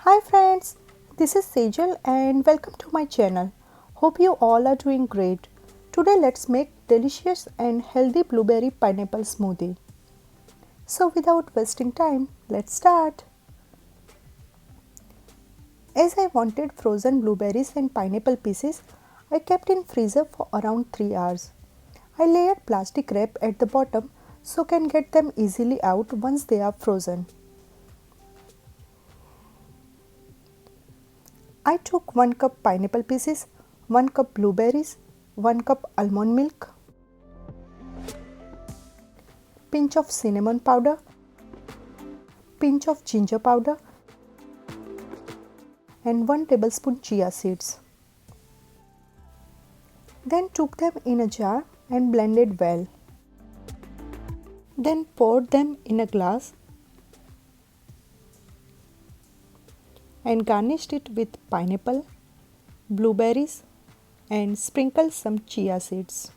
Hi friends, this is Sejal and welcome to my channel. Hope you all are doing great. Today let's make delicious and healthy blueberry pineapple smoothie. So without wasting time, let's start. As I wanted frozen blueberries and pineapple pieces, I kept in freezer for around 3 hours. I layered plastic wrap at the bottom so can get them easily out once they are frozen. I took 1 cup pineapple pieces, 1 cup blueberries, 1 cup almond milk, pinch of cinnamon powder, pinch of ginger powder and 1 tablespoon chia seeds. Then took them in a jar and blended well. Then poured them in a glass and garnished it with pineapple, blueberries and sprinkled some chia seeds.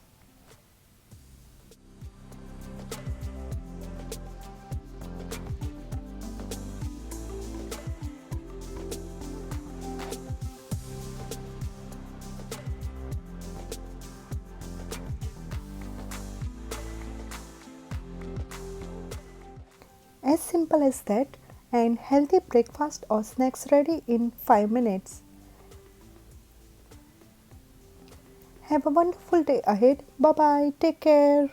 As simple as that, and healthy breakfast or snacks ready in 5 minutes. Have a wonderful day ahead. Bye bye. Take care.